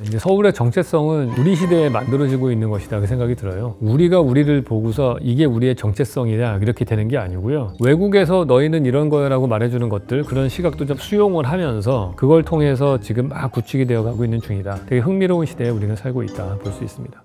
이제 서울의 정체성은 우리 시대에 만들어지고 있는 것이다 그 생각이 들어요. 우리가 우리를 보고서 이게 우리의 정체성이냐 이렇게 되는 게 아니고요. 외국에서 너희는 이런 거라고 말해주는 것들, 그런 시각도 좀 수용을 하면서 그걸 통해서 지금 막 구축이 되어가고 있는 중이다. 되게 흥미로운 시대에 우리는 살고 있다 볼 수 있습니다.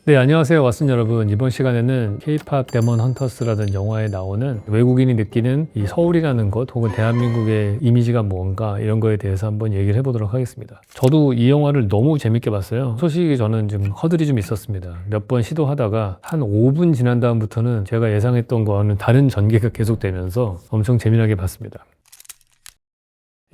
네, 안녕하세요 왓슨 여러분. 이번 시간에는 K-POP 데몬 헌터스라는 영화에 나오는 외국인이 느끼는 이 서울이라는 것 혹은 대한민국의 이미지가 뭔가 이런 거에 대해서 한번 얘기를 해보도록 하겠습니다. 저도 이 영화를 너무 재밌게 봤어요. 솔직히 저는 좀 허들이 좀 있었습니다. 몇 번 시도하다가 한 5분 지난 다음부터는 제가 예상했던 거와는 다른 전개가 계속되면서 엄청 재미나게 봤습니다.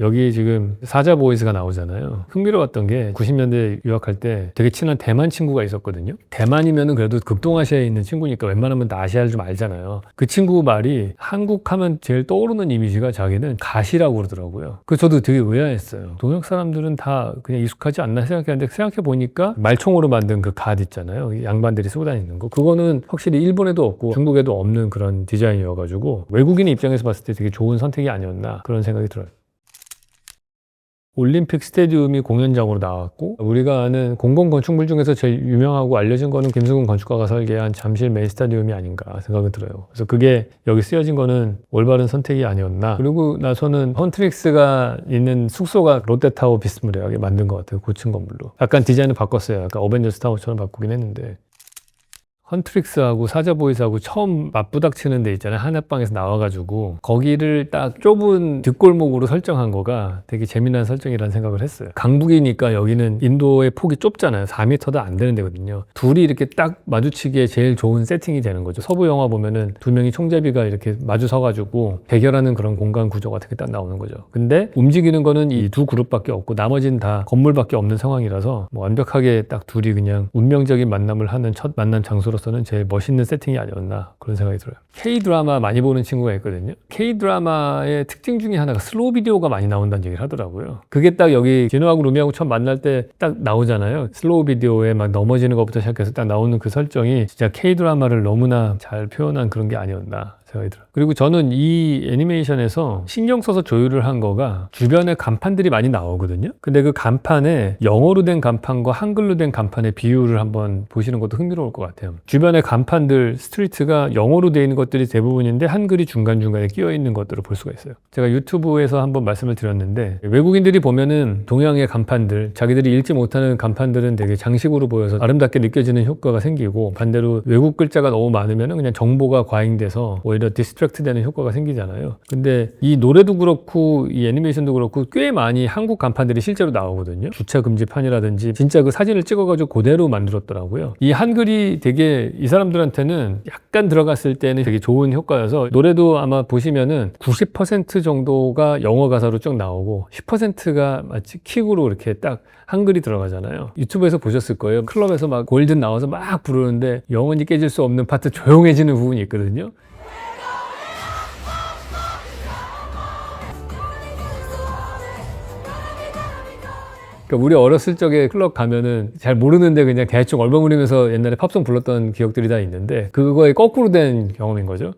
여기 지금 사자 보이스가 나오잖아요. 흥미로웠던 게 90년대 유학할 때 되게 친한 대만 친구가 있었거든요. 대만이면은 그래도 극동아시아에 있는 친구니까 웬만하면 다 아시아를 좀 알잖아요. 그 친구 말이 한국 하면 제일 떠오르는 이미지가 자기는 가시라고 그러더라고요. 저도 되게 의아했어요. 동양 사람들은 다 그냥 익숙하지 않나 생각했는데 생각해보니까 말총으로 만든 그 갓 있잖아요. 양반들이 쓰고 다니는 거. 그거는 확실히 일본에도 없고 중국에도 없는 그런 디자인이어가지고 외국인의 입장에서 봤을 때 되게 좋은 선택이 아니었나 그런 생각이 들어요. 올림픽 스테디움이 공연장으로 나왔고, 우리가 아는 공공건축물 중에서 제일 유명하고 알려진 거는 김수근 건축가가 설계한 잠실 메인 스타디움이 아닌가 생각이 들어요. 그래서 그게 여기 쓰여진 거는 올바른 선택이 아니었나. 그리고 나서는 헌트릭스가 있는 숙소가 롯데타워 비스무리하게 만든 것 같아요. 고층 건물로. 약간 디자인을 바꿨어요. 약간 어벤져스 타워처럼 바꾸긴 했는데. 헌트릭스하고 사자보이스하고 처음 맞부닥치는 데 있잖아요. 하늘방에서 나와가지고 거기를 딱 좁은 뒷골목으로 설정한 거가 되게 재미난 설정이라는 생각을 했어요. 강북이니까 여기는 인도의 폭이 좁잖아요. 4m도 안 되는 데거든요. 둘이 이렇게 딱 마주치기에 제일 좋은 세팅이 되는 거죠. 서부 영화 보면은 두 명이 총잡이가 이렇게 마주 서가지고 대결하는 그런 공간 구조 같은 게 딱 나오는 거죠. 근데 움직이는 거는 이 두 그룹밖에 없고 나머지는 다 건물밖에 없는 상황이라서 완벽하게 딱 둘이 그냥 운명적인 만남을 하는 첫 만남 장소로 저는 제일 멋있는 세팅이 아니었나 그런 생각이 들어요. K-드라마 많이 보는 친구가 있거든요. K-드라마의 특징 중에 하나가 슬로우 비디오가 많이 나온다는 얘기를 하더라고요. 그게 딱 여기 진호하고 루미하고 처음 만날 때 딱 나오잖아요. 슬로우 비디오에 막 넘어지는 것부터 시작해서 딱 나오는 그 설정이 진짜 K-드라마를 너무나 잘 표현한 그런 게 아니었나 생각이 들어요. 그리고 저는 이 애니메이션에서 신경 써서 조율을 한 거가 주변에 간판들이 많이 나오거든요. 근데 그 간판에 영어로 된 간판과 한글로 된 간판의 비율을 한번 보시는 것도 흥미로울 것 같아요. 주변에 간판들, 스트리트가 영어로 되어 있는 것들이 대부분인데 한글이 중간중간에 끼어 있는 것들을 볼 수가 있어요. 제가 유튜브에서 한번 말씀을 드렸는데 외국인들이 보면은 동양의 간판들, 자기들이 읽지 못하는 간판들은 되게 장식으로 보여서 아름답게 느껴지는 효과가 생기고 반대로 외국 글자가 너무 많으면은 그냥 정보가 과잉돼서 오히려 디스트랙트 되는 효과가 생기잖아요. 근데 이 노래도 그렇고 이 애니메이션도 그렇고 꽤 많이 한국 간판들이 실제로 나오거든요. 주차 금지판이라든지 진짜 그 사진을 찍어가지고 그대로 만들었더라고요. 이 한글이 되게 이 사람들한테는 약간 들어갔을 때는 되게 좋은 효과여서 노래도 아마 보시면은 90% 정도가 영어 가사로 쭉 나오고 10%가 마치 킥으로 이렇게 딱 한글이 들어가잖아요. 유튜브에서 보셨을 거예요. 클럽에서 막 골든 나와서 막 부르는데 영원히 깨질 수 없는 파트 조용해지는 부분이 있거든요. 우리 어렸을 적에 클럽 가면은 잘 모르는데 그냥 대충 얼버무리면서 옛날에 팝송 불렀던 기억들이 다 있는데 그거에 거꾸로 된 경험인 거죠.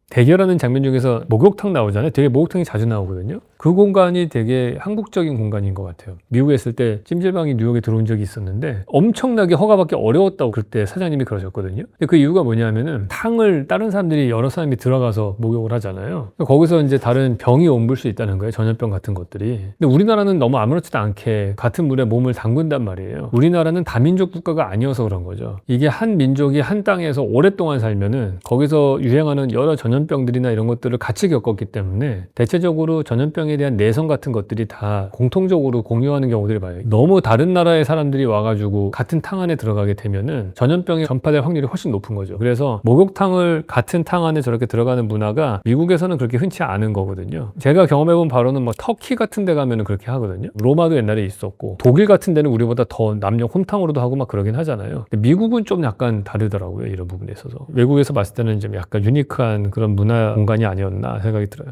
대결하는 장면 중에서 목욕탕 나오잖아요. 되게 목욕탕이 자주 나오거든요. 그 공간이 되게 한국적인 공간인 것 같아요. 미국에 있을 때 찜질방이 뉴욕에 들어온 적이 있었는데 엄청나게 허가받기 어려웠다고 그때 사장님이 그러셨거든요. 근데 그 이유가 뭐냐면은 탕을 다른 사람들이 여러 사람이 들어가서 목욕을 하잖아요. 거기서 이제 다른 병이 옮을 수 있다는 거예요. 전염병 같은 것들이. 근데 우리나라는 너무 아무렇지도 않게 같은 물에 몸을 담근단 말이에요. 우리나라는 다민족 국가가 아니어서 그런 거죠. 이게 한 민족이 한 땅에서 오랫동안 살면은 거기서 유행하는 여러 전염병들이나 이런 것들을 같이 겪었기 때문에 대체적으로 전염병에 대한 내성 같은 것들이 다 공통적으로 공유하는 경우들이 많아요. 너무 다른 나라의 사람들이 와가지고 같은 탕 안에 들어가게 되면은 전염병이 전파될 확률이 훨씬 높은 거죠. 그래서 목욕탕을 같은 탕 안에 저렇게 들어가는 문화가 미국에서는 그렇게 흔치 않은 거거든요. 제가 경험해본 바로는 뭐 터키 같은 데 가면은 그렇게 하거든요. 로마도 옛날에 있었고 독일 같은 데는 우리보다 더 남녀 혼탕으로도 하고 막 그러긴 하잖아요. 근데 미국은 좀 약간 다르더라고요. 이런 부분에 있어서. 외국에서 봤을 때는 좀 약간 유니크한 그런 문화 공간이 아니었나 생각이 들어요.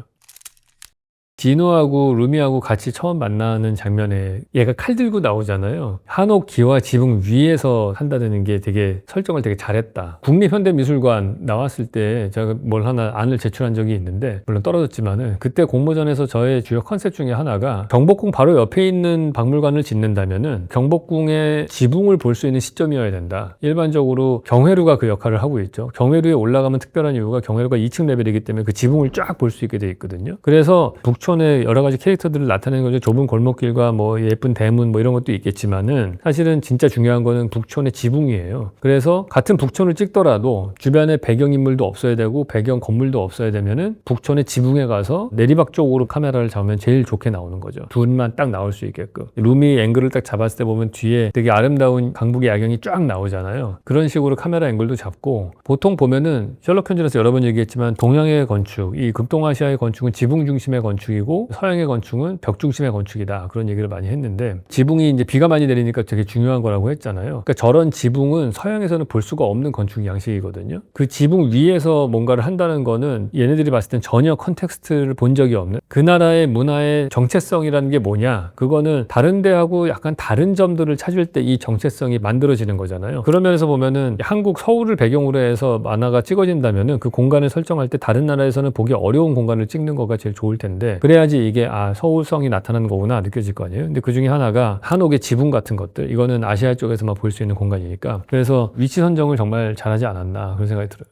디노하고 루미하고 같이 처음 만나는 장면에 얘가 칼 들고 나오잖아요. 한옥 기와 지붕 위에서 한다는 게 되게 설정을 되게 잘했다. 국립현대미술관 나왔을 때 제가 뭘 하나 안을 제출한 적이 있는데 물론 떨어졌지만은 그때 공모전에서 저의 주요 컨셉 중에 하나가 경복궁 바로 옆에 있는 박물관을 짓는다면은 경복궁의 지붕을 볼 수 있는 시점이어야 된다. 일반적으로 경회루가 그 역할을 하고 있죠. 경회루에 올라가면 특별한 이유가 경회루가 2층 레벨이기 때문에 그 지붕을 쫙 볼 수 있게 돼 있거든요. 그래서 북촌의 여러 가지 캐릭터들을 나타내는 거죠. 좁은 골목길과 뭐 예쁜 대문 뭐 이런 것도 있겠지만은 사실은 진짜 중요한 거는 북촌의 지붕이에요. 그래서 같은 북촌을 찍더라도 주변에 배경인물도 없어야 되고 배경 건물도 없어야 되면은 북촌의 지붕에 가서 내리막 쪽으로 카메라를 잡으면 제일 좋게 나오는 거죠. 둘만 딱 나올 수 있게끔. 루미 앵글을 딱 잡았을 때 보면 뒤에 되게 아름다운 강북의 야경이 쫙 나오잖아요. 그런 식으로 카메라 앵글도 잡고 보통 보면은 셜록 홈즈에서 여러 번 얘기했지만 동양의 건축, 이 극동아시아의 건축은 지붕 중심의 건축이고 서양의 건축은 벽 중심의 건축이다. 그런 얘기를 많이 했는데 지붕이 이제 비가 많이 내리니까 되게 중요한 거라고 했잖아요. 그러니까 저런 지붕은 서양에서는 볼 수가 없는 건축 양식이거든요. 그 지붕 위에서 뭔가를 한다는 거는 얘네들이 봤을 땐 전혀 컨텍스트를 본 적이 없는 그 나라의 문화의 정체성이라는 게 뭐냐? 그거는 다른 데하고 약간 다른 점들을 찾을 때 이 정체성이 만들어지는 거잖아요. 그런 면에서 보면은 한국 서울을 배경으로 해서 만화가 찍어진다면은 그 공간을 설정할 때 다른 나라에서는 보기 어려운 공간을 찍는 거가 제일 좋을 텐데 그래야지 이게 서울성이 나타나는 거구나 느껴질 거 아니에요. 근데 그 중에 하나가 한옥의 지붕 같은 것들 이거는 아시아 쪽에서만 볼 수 있는 공간이니까 그래서 위치 선정을 정말 잘하지 않았나 그런 생각이 들어요.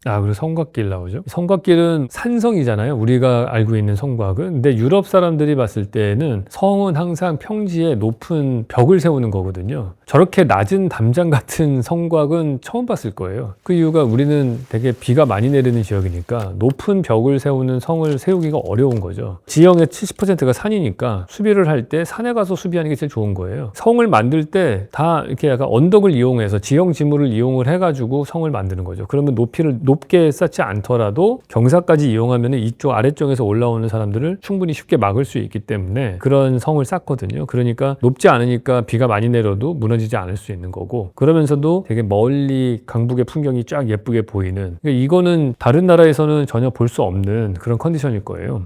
그리고 성곽길 나오죠. 성곽길은 산성이잖아요. 우리가 알고 있는 성곽은. 근데 유럽 사람들이 봤을 때는 성은 항상 평지에 높은 벽을 세우는 거거든요. 저렇게 낮은 담장 같은 성곽은 처음 봤을 거예요. 그 이유가 우리는 되게 비가 많이 내리는 지역이니까 높은 벽을 세우는 성을 세우기가 어려운 거죠. 지형의 70%가 산이니까 수비를 할 때 산에 가서 수비하는 게 제일 좋은 거예요. 성을 만들 때 다 이렇게 약간 언덕을 이용해서 지형 지물을 이용을 해가지고 성을 만드는 거죠. 그러면 높이를 높게 쌓지 않더라도 경사까지 이용하면 이쪽 아래쪽에서 올라오는 사람들을 충분히 쉽게 막을 수 있기 때문에 그런 성을 쌓거든요. 그러니까 높지 않으니까 비가 많이 내려도 무너지지 않을 수 있는 거고 그러면서도 되게 멀리 강북의 풍경이 쫙 예쁘게 보이는 그러니까 이거는 다른 나라에서는 전혀 볼 수 없는 그런 컨디션일 거예요.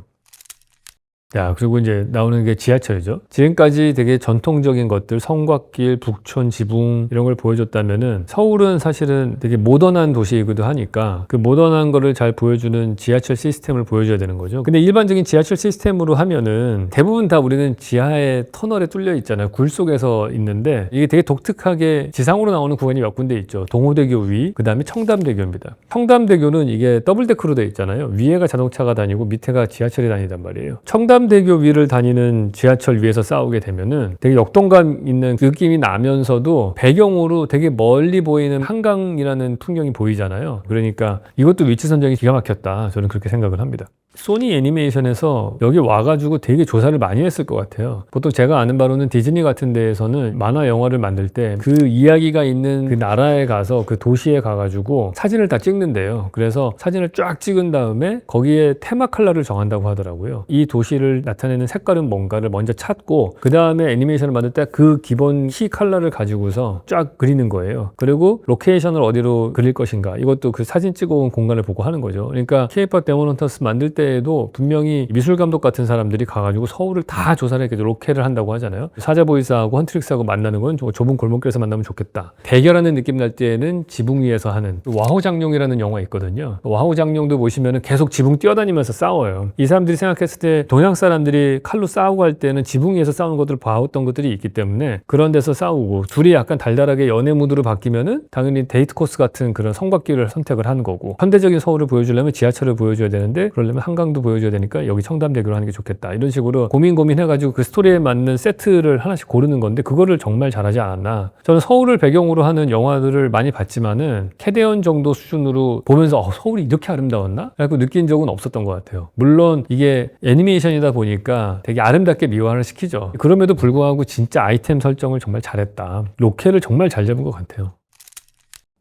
그리고 이제 나오는 게 지하철이죠. 지금까지 되게 전통적인 것들, 성곽길, 북촌, 지붕 이런 걸 보여줬다면은 서울은 사실은 되게 모던한 도시이기도 하니까 그 모던한 거를 잘 보여주는 지하철 시스템을 보여줘야 되는 거죠. 근데 일반적인 지하철 시스템으로 하면은 대부분 다 우리는 지하에 터널에 뚫려 있잖아요. 굴 속에서 있는데 이게 되게 독특하게 지상으로 나오는 구간이 몇 군데 있죠. 동호대교 위, 그 다음에 청담대교입니다. 청담대교는 이게 더블데크로 돼 있잖아요. 위에가 자동차가 다니고 밑에가 지하철이 다니단 말이에요. 청담대교 위를 다니는 지하철 위에서 싸우게 되면은 되게 역동감 있는 느낌이 나면서도 배경으로 되게 멀리 보이는 한강이라는 풍경이 보이잖아요. 그러니까 이것도 위치 선정이 기가 막혔다. 저는 그렇게 생각을 합니다. 소니 애니메이션에서 여기 와가지고 되게 조사를 많이 했을 것 같아요. 보통 제가 아는 바로는 디즈니 같은 데에서는 만화 영화를 만들 때 그 이야기가 있는 그 나라에 가서 그 도시에 가가지고 사진을 다 찍는데요. 그래서 사진을 쫙 찍은 다음에 거기에 테마 컬러를 정한다고 하더라고요. 이 도시를 나타내는 색깔은 뭔가를 먼저 찾고 그 다음에 애니메이션을 만들 때 그 기본 키 컬러를 가지고서 쫙 그리는 거예요. 그리고 로케이션을 어디로 그릴 것인가 이것도 그 사진 찍어온 공간을 보고 하는 거죠. 그러니까 K-POP 데몬 헌터스 만들 때에도 분명히 미술 감독 같은 사람들이 가가지고 서울을 다 조사를 이렇게 로케를 한다고 하잖아요. 사자보이스하고 헌트릭스하고 만나는 건 좁은 골목길에서 만나면 좋겠다. 대결하는 느낌 날 때는 지붕 위에서 하는 와호장룡이라는 영화 있거든요. 와호장룡도 보시면은 계속 지붕 뛰어다니면서 싸워요. 이 사람들이 생각했을 때 동양 사람들이 칼로 싸우고 할 때는 지붕 위에서 싸우는 것들을 봐왔던 것들이 있기 때문에 그런 데서 싸우고 둘이 약간 달달하게 연애 무드로 바뀌면은 당연히 데이트 코스 같은 그런 성곽길을 선택을 하는 거고 현대적인 서울을 보여주려면 지하철을 보여줘야 되는데 그러려면 한강도 보여줘야 되니까 여기 청담대교로 하는 게 좋겠다. 이런 식으로 고민해가지고 그 스토리에 맞는 세트를 하나씩 고르는 건데 그거를 정말 잘하지 않았나. 저는 서울을 배경으로 하는 영화들을 많이 봤지만은 캐대언 정도 수준으로 보면서 서울이 이렇게 아름다웠나? 라고 느낀 적은 없었던 것 같아요. 물론 이게 애니메이션이다 보니까 되게 아름답게 미화를 시키죠. 그럼에도 불구하고 진짜 아이템 설정을 정말 잘했다. 로케를 정말 잘 잡은 것 같아요.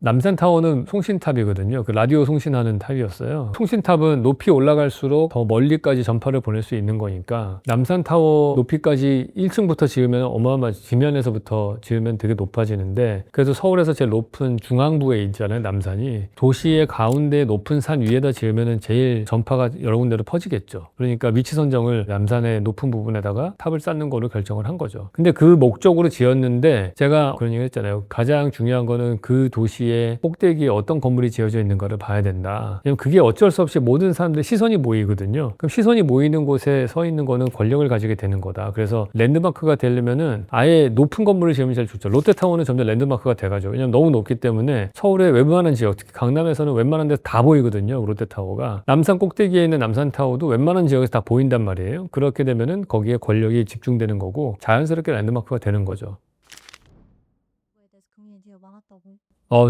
남산타워는 송신탑이거든요. 그 라디오 송신하는 탑이었어요. 송신탑은 높이 올라갈수록 더 멀리까지 전파를 보낼 수 있는 거니까 남산타워 높이까지 1층부터 지으면 어마어마하지, 지면에서부터 지으면 되게 높아지는데, 그래서 서울에서 제일 높은 중앙부에 있잖아요, 남산이. 도시의 가운데 높은 산 위에다 지으면 제일 전파가 여러 군데로 퍼지겠죠. 그러니까 위치 선정을 남산의 높은 부분에다가 탑을 쌓는 거로 결정을 한 거죠. 근데 그 목적으로 지었는데, 제가 그런 얘기 했잖아요. 가장 중요한 거는 그 도시의 꼭대기에 어떤 건물이 지어져 있는가를 봐야 된다. 왜냐면 그게 어쩔 수 없이 모든 사람들의 시선이 모이거든요. 그럼 시선이 모이는 곳에 서 있는 거는 권력을 가지게 되는 거다. 그래서 랜드마크가 되려면은 아예 높은 건물을 지으면 제일 좋죠. 롯데타워는 점점 랜드마크가 돼가죠. 왜냐면 너무 높기 때문에 서울의 웬만한 지역, 특히 강남에서는 웬만한 데서 다 보이거든요, 롯데타워가. 남산 꼭대기에 있는 남산타워도 웬만한 지역에서 다 보인단 말이에요. 그렇게 되면은 거기에 권력이 집중되는 거고 자연스럽게 랜드마크가 되는 거죠.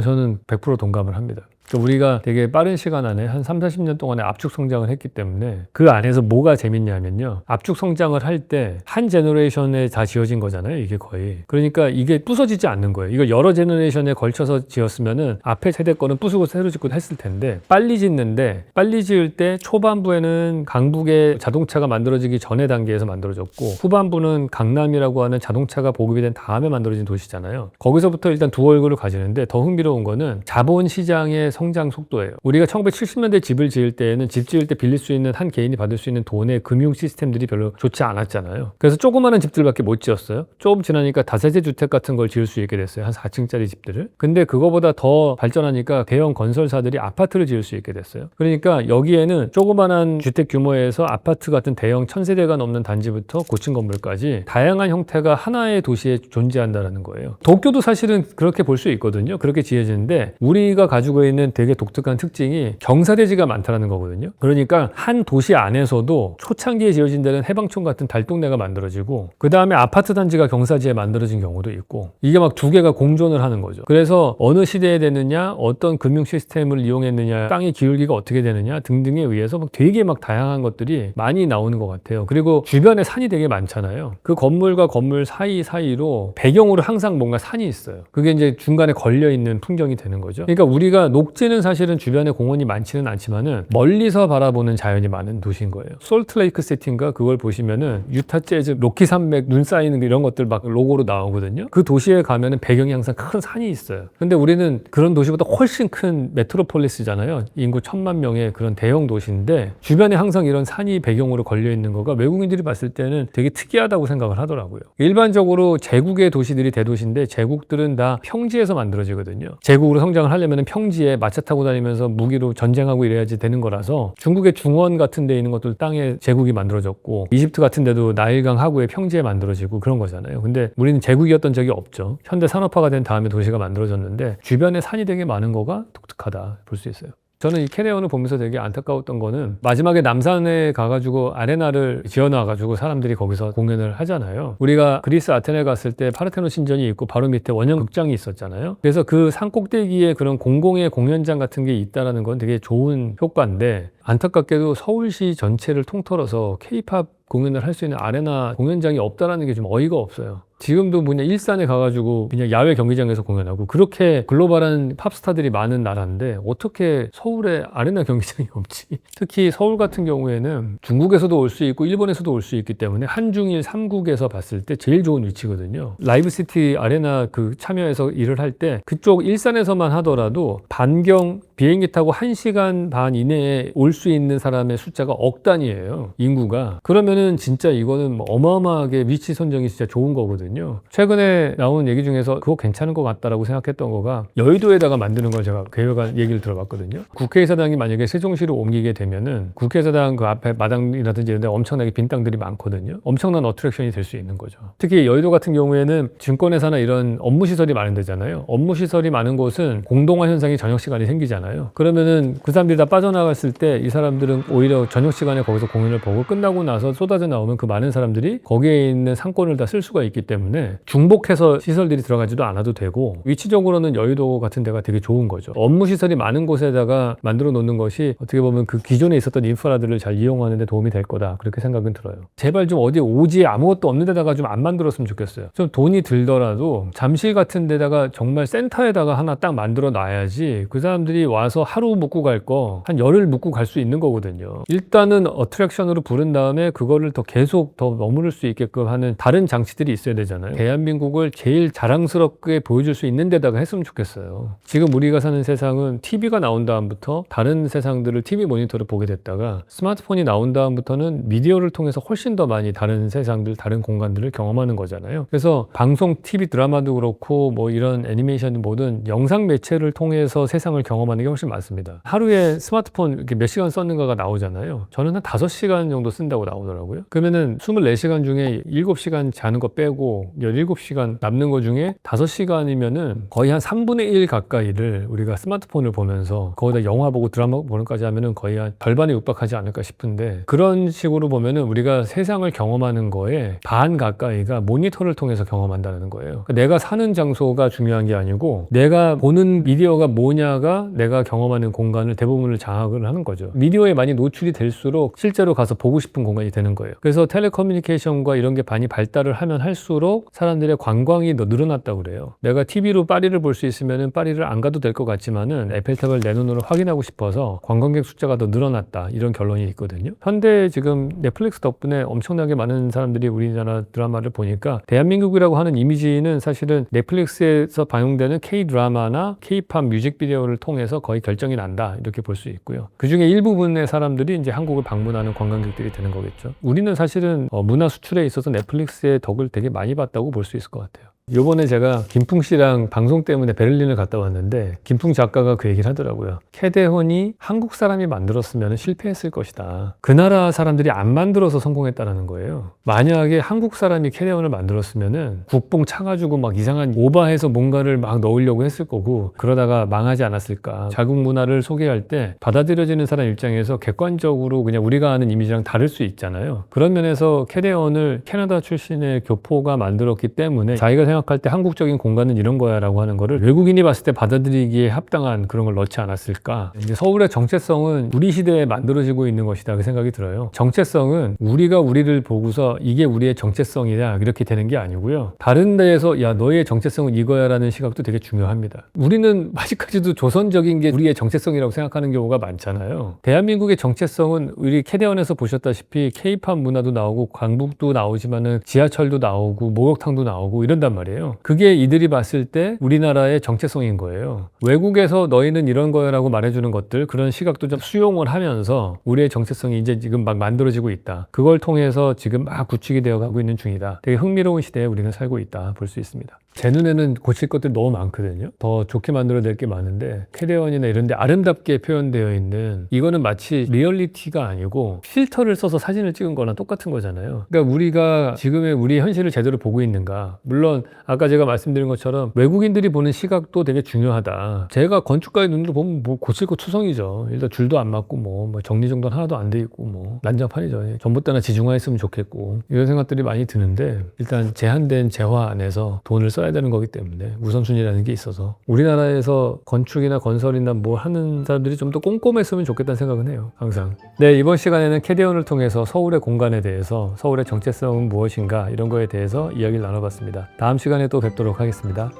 저는 100% 동감을 합니다. 그러니까 우리가 되게 빠른 시간 안에 한 3, 40년 동안에 압축 성장을 했기 때문에 그 안에서 뭐가 재밌냐면요. 압축 성장을 할 때 한 제너레이션에 다 지어진 거잖아요. 이게 거의. 그러니까 이게 부서지지 않는 거예요. 이걸 여러 제너레이션에 걸쳐서 지었으면은 앞에 세대 거는 부수고 새로 짓고 했을 텐데, 빨리 짓는데 빨리 지을 때 초반부에는 강북에 자동차가 만들어지기 전에 단계에서 만들어졌고, 후반부는 강남이라고 하는 자동차가 보급이 된 다음에 만들어진 도시잖아요. 거기서부터 일단 두 얼굴을 가지는데, 더 흥미로운 거는 자본시장의 성장 속도예요. 우리가 1970년대 집을 지을 때에는 집 지을 때 빌릴 수 있는 한 개인이 받을 수 있는 돈의 금융 시스템들이 별로 좋지 않았잖아요. 그래서 조그마한 집들밖에 못 지었어요. 조금 지나니까 다세대 주택 같은 걸 지을 수 있게 됐어요. 한 4층짜리 집들을. 근데 그거보다 더 발전하니까 대형 건설사들이 아파트를 지을 수 있게 됐어요. 그러니까 여기에는 조그마한 주택 규모에서 아파트 같은 대형 1000세대가 넘는 단지부터 고층 건물까지 다양한 형태가 하나의 도시에 존재한다는 거예요. 도쿄도 사실은 그렇게 볼 수 있거든요. 그렇게 지어지는데 우리가 가지고 있는 되게 독특한 특징이 경사대지가 많다는 거거든요. 그러니까 한 도시 안에서도 초창기에 지어진 데는 해방촌 같은 달동네가 만들어지고, 그 다음에 아파트 단지가 경사지에 만들어진 경우도 있고, 이게 막 두 개가 공존을 하는 거죠. 그래서 어느 시대에 되느냐, 어떤 금융 시스템을 이용했느냐, 땅의 기울기가 어떻게 되느냐 등등에 의해서 막 되게 막 다양한 것들이 많이 나오는 것 같아요. 그리고 주변에 산이 되게 많잖아요. 그 건물과 건물 사이로 배경으로 항상 뭔가 산이 있어요. 그게 이제 중간에 걸려있는 풍경이 되는 거죠. 그러니까 우리가 녹지는 사실은 주변에 공원이 많지는 않지만은 멀리서 바라보는 자연이 많은 도시인 거예요. 솔트레이크 시티인가 그걸 보시면은 유타 재즈, 로키 산맥, 눈 쌓이는 이런 것들 막 로고로 나오거든요. 그 도시에 가면은 배경이 항상 큰 산이 있어요. 근데 우리는 그런 도시보다 훨씬 큰 메트로폴리스잖아요. 인구 1000만 명의 그런 대형 도시인데 주변에 항상 이런 산이 배경으로 걸려 있는 거가 외국인들이 봤을 때는 되게 특이하다고 생각을 하더라고요. 일반적으로 제국의 도시들이 대도시인데 제국들은 다 평지에서 만들어지거든요. 제국으로 성장을 하려면 평지에 마차 타고 다니면서 무기로 전쟁하고 이래야지 되는 거라서, 중국의 중원 같은 데 있는 것들 땅에 제국이 만들어졌고, 이집트 같은 데도 나일강 하구에 평지에 만들어지고 그런 거잖아요. 근데 우리는 제국이었던 적이 없죠. 현대 산업화가 된 다음에 도시가 만들어졌는데 주변에 산이 되게 많은 거가 독특하다 볼 수 있어요. 저는 이 캐네온을 보면서 되게 안타까웠던 거는 마지막에 남산에 가가지고 아레나를 지어놔가지고 사람들이 거기서 공연을 하잖아요. 우리가 그리스 아테네 갔을 때 파르테논 신전이 있고 바로 밑에 원형 극장이 있었잖아요. 그래서 그 산 꼭대기에 그런 공공의 공연장 같은 게 있다는 건 되게 좋은 효과인데, 안타깝게도 서울시 전체를 통틀어서 K-팝 공연을 할 수 있는 아레나 공연장이 없다라는 게 좀 어이가 없어요. 지금도 뭐냐, 일산에 가가지고 그냥 야외 경기장에서 공연하고, 그렇게 글로벌한 팝스타들이 많은 나라인데 어떻게 서울에 아레나 경기장이 없지? 특히 서울 같은 경우에는 중국에서도 올 수 있고 일본에서도 올 수 있기 때문에 한중일 3국에서 봤을 때 제일 좋은 위치거든요. 라이브시티 아레나 그 참여해서 일을 할 때 그쪽 일산에서만 하더라도 반경 비행기 타고 1시간 반 이내에 올 수 있는 사람의 숫자가 억 단위예요, 인구가. 그러면은 진짜 이거는 뭐 어마어마하게 위치 선정이 진짜 좋은 거거든요. 최근에 나온 얘기 중에서 그거 괜찮은 것 같다라고 생각했던 거가 여의도에다가 만드는 걸 제가 계획한 얘기를 들어봤거든요. 국회의사당이 만약에 세종시로 옮기게 되면은 국회의사당 그 앞에 마당이라든지 이런 데 엄청나게 빈 땅들이 많거든요. 엄청난 어트랙션이 될 수 있는 거죠. 특히 여의도 같은 경우에는 증권회사나 이런 업무시설이 많은 데잖아요. 업무시설이 많은 곳은 공동화 현상이 저녁 시간에 생기잖아요. 그러면은 그 사람들이 다 빠져나갔을 때 이 사람들은 오히려 저녁 시간에 거기서 공연을 보고 끝나고 나서 쏟아져 나오면 그 많은 사람들이 거기에 있는 상권을 다 쓸 수가 있기 때문에 때문에 중복해서 시설들이 들어가지도 않아도 되고 위치적으로는 여의도 같은 데가 되게 좋은 거죠. 업무 시설이 많은 곳에다가 만들어 놓는 것이 어떻게 보면 그 기존에 있었던 인프라들을 잘 이용하는 데 도움이 될 거다 그렇게 생각은 들어요. 제발 좀 어디 오지에 아무것도 없는 데다가 좀 안 만들었으면 좋겠어요. 좀 돈이 들더라도 잠실 같은 데다가 정말 센터에다가 하나 딱 만들어 놔야지 그 사람들이 와서 하루 묵고 갈 거 한 열흘 묵고 갈 수 있는 거거든요. 일단은 어트랙션으로 부른 다음에 그거를 더 계속 더 머무를 수 있게끔 하는 다른 장치들이 있어야 되잖아요. 대한민국을 제일 자랑스럽게 보여줄 수 있는 데다가 했으면 좋겠어요. 지금 우리가 사는 세상은 TV가 나온 다음부터 다른 세상들을 TV 모니터를 보게 됐다가 스마트폰이 나온 다음부터는 미디어를 통해서 훨씬 더 많이 다른 세상들, 다른 공간들을 경험하는 거잖아요. 그래서 방송, TV 드라마도 그렇고 뭐 이런 애니메이션 모든 영상 매체를 통해서 세상을 경험하는 게 훨씬 많습니다. 하루에 스마트폰 이렇게 몇 시간 썼는가가 나오잖아요. 저는 한 5시간 정도 쓴다고 나오더라고요. 그러면은 24시간 중에 7시간 자는 거 빼고 17시간 남는 거 중에 5시간이면은 거의 한 3분의 1 가까이를 우리가 스마트폰을 보면서 거기다 영화 보고 드라마 보는 까지 하면은 거의 한 절반에 육박하지 않을까 싶은데 그런 식으로 보면은 우리가 세상을 경험하는 거에 반 가까이가 모니터를 통해서 경험한다는 거예요. 그러니까 내가 사는 장소가 중요한 게 아니고 내가 보는 미디어가 뭐냐가 내가 경험하는 공간을 대부분을 장악을 하는 거죠. 미디어에 많이 노출이 될수록 실제로 가서 보고 싶은 공간이 되는 거예요. 그래서 텔레커뮤니케이션과 이런 게 많이 발달을 하면 할수록 사람들의 관광이 더 늘어났다고 그래요. 내가 TV로 파리를 볼 수 있으면은 파리를 안 가도 될 것 같지만은 에펠탑을 내 눈으로 확인하고 싶어서 관광객 숫자가 더 늘어났다 이런 결론이 있거든요. 현대 지금 넷플릭스 덕분에 엄청나게 많은 사람들이 우리나라 드라마를 보니까 대한민국이라고 하는 이미지는 사실은 넷플릭스에서 방영되는 K-드라마나 K-팝 뮤직비디오를 통해서 거의 결정이 난다 이렇게 볼 수 있고요. 그중에 일부분의 사람들이 이제 한국을 방문하는 관광객들이 되는 거겠죠. 우리는 사실은 문화 수출에 있어서 넷플릭스의 덕을 되게 많이 봤다고 볼 수 있을 것 같아요. 요번에 제가 김풍 씨랑 방송 때문에 베를린을 갔다 왔는데 김풍 작가가 그 얘기를 하더라고요. 캐대헌이 한국 사람이 만들었으면 실패했을 것이다. 그 나라 사람들이 안 만들어서 성공했다는 거예요. 만약에 한국 사람이 캐대헌을 만들었으면 국뽕 차가지고 막 이상한 오바해서 뭔가를 막 넣으려고 했을 거고 그러다가 망하지 않았을까. 자국 문화를 소개할 때 받아들여지는 사람 입장에서 객관적으로 그냥 우리가 아는 이미지랑 다를 수 있잖아요. 그런 면에서 캐대헌을 캐나다 출신의 교포가 만들었기 때문에 자기가 생각할 때 한국적인 공간은 이런 거야 라고 하는 거를 외국인이 봤을 때 받아들이기에 합당한 그런 걸 넣지 않았을까. 이제 서울의 정체성은 우리 시대에 만들어지고 있는 것이다 그 생각이 들어요. 정체성은 우리가 우리를 보고서 이게 우리의 정체성이냐 이렇게 되는 게 아니고요. 다른 데에서 야 너의 정체성은 이거야 라는 시각도 되게 중요합니다. 우리는 아직까지도 조선적인 게 우리의 정체성이라고 생각하는 경우가 많잖아요. 대한민국의 정체성은 우리 캐대헌에서 보셨다시피 K-팝 문화도 나오고 광북도 나오지만은 지하철도 나오고 목욕탕도 나오고 이런단 말이에요. 그게 이들이 봤을 때 우리나라의 정체성인 거예요. 외국에서 너희는 이런 거라고 말해주는 것들 그런 시각도 좀 수용을 하면서 우리의 정체성이 이제 지금 막 만들어지고 있다. 그걸 통해서 지금 막 구축이 되어가고 있는 중이다. 되게 흥미로운 시대에 우리는 살고 있다 볼 수 있습니다. 제 눈에는 고칠 것들이 너무 많거든요. 더 좋게 만들어야 될 게 많은데 캐대헌이나 이런 데 아름답게 표현되어 있는 이거는 마치 리얼리티가 아니고 필터를 써서 사진을 찍은 거랑 똑같은 거잖아요. 그러니까 우리가 지금의 우리 현실을 제대로 보고 있는가. 물론 아까 제가 말씀드린 것처럼 외국인들이 보는 시각도 되게 중요하다. 제가 건축가의 눈으로 보면 뭐 고칠 거 투성이죠. 일단 줄도 안 맞고 뭐 정리정돈 하나도 안 돼 있고 뭐 난장판이죠. 전봇대나 지중화했으면 좋겠고 이런 생각들이 많이 드는데 일단 제한된 재화 안에서 돈을 써야 되는 거기 때문에 우선순위라는 게 있어서 우리나라에서 건축이나 건설이나 뭐 하는 사람들이 좀 더 꼼꼼했으면 좋겠다는 생각은 해요. 항상. 네, 이번 시간에는 캐대헌을 통해서 서울의 공간에 대해서 서울의 정체성은 무엇인가 이런 거에 대해서 이야기를 나눠봤습니다. 다음 시간에 또 뵙도록 하겠습니다.